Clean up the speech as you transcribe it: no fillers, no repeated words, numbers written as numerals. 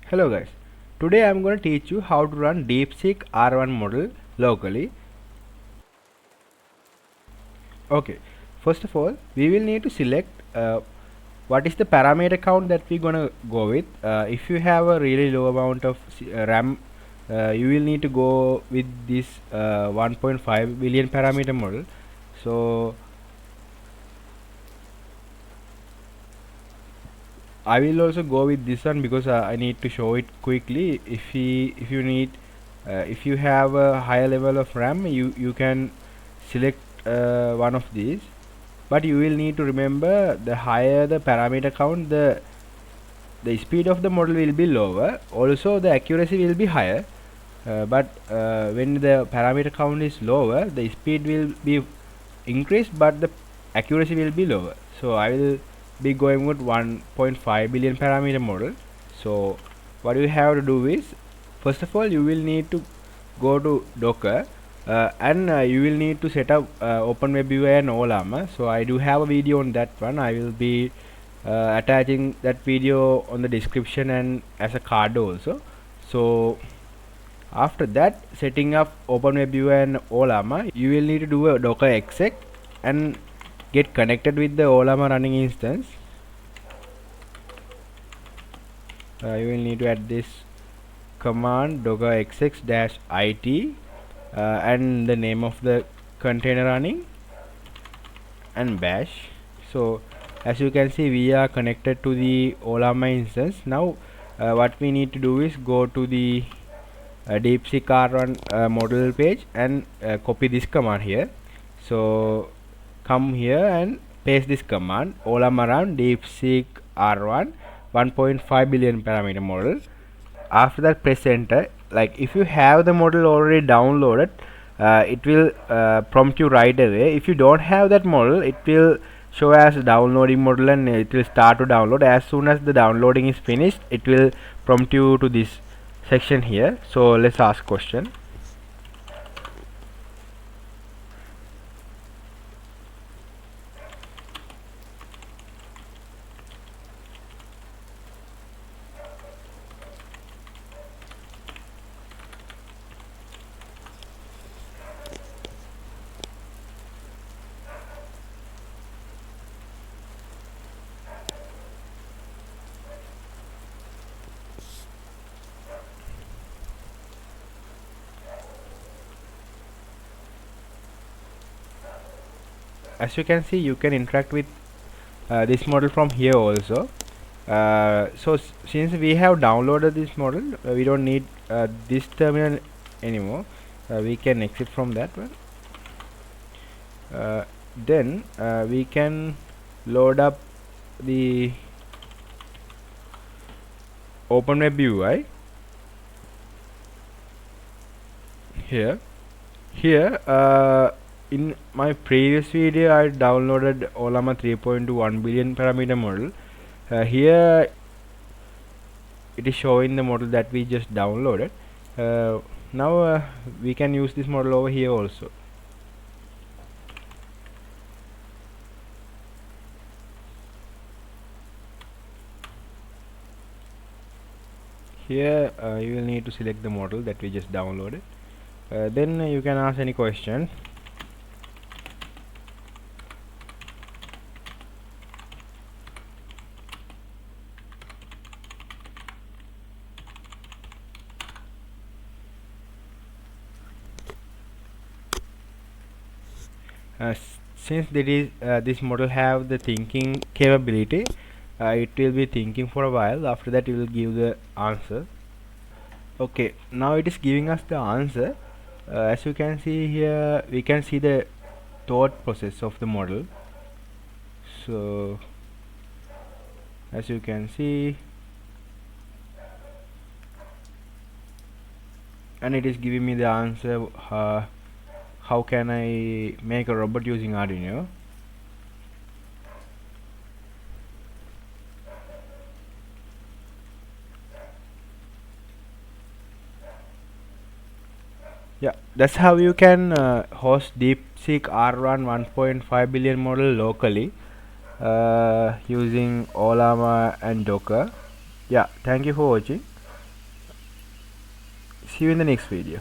Hello guys, today I am going to teach you how to run DeepSeek-R1 model locally. Okay, first of all we will need to select what is the parameter count that we're gonna go with. If you have a really low amount of RAM, you will need to go with this 1.5 billion parameter model. So I will also go with this one because I need to show it quickly. If you need if you have a higher level of RAM, you can select one of these, but you will need to remember the higher the parameter count, the speed of the model will be lower, also the accuracy will be higher. But when the parameter count is lower, the speed will be increased but the accuracy will be lower. So I will be going with 1.5 billion parameter model. So what you have to do is, first of all you will need to go to Docker, and you will need to set up OpenWebUI and OLAMA. So I do have a video on that one. I will be attaching that video on the description and as a card also. So after that, setting up OpenWebUI and OLAMA, you will need to do a Docker exec and get connected with the OLAMA running instance. You will need to add this command docker exec -it and the name of the container running and bash. So as you can see, we are connected to the OLAMA instance. Now what we need to do is go to the DeepSeek-R1 model page and copy this command here. So come here and paste this command OLAMA run DeepSeek-R1 1.5 billion parameter model. After that, press enter. Like if you have the model already downloaded, it will prompt you right away. If you don't have that model, it will show as downloading model and it will start to download. As soon as the downloading is finished, it will prompt you to this section here. So let's ask question. As you can see, you can interact with this model from here also. So since we have downloaded this model, we don't need this terminal anymore. We can exit from that one. Then we can load up the OpenWebUI here. In my previous video, I downloaded OLAMA 3.2 1 billion parameter model. Here it is showing the model that we just downloaded. Now we can use this model over here also. Here you will need to select the model that we just downloaded. Then you can ask any question. Since this model have the thinking capability, it will be thinking for a while. After that, it will give the answer. Okay, now it is giving us the answer. As you can see here, we can see the thought process of the model. So as you can see, and it is giving me the answer. How can I make a robot using Arduino? Yeah, that's how you can host DeepSeek-R1 1.5 billion model locally using OLAMA and Docker. Yeah, thank you for watching. See you in the next video.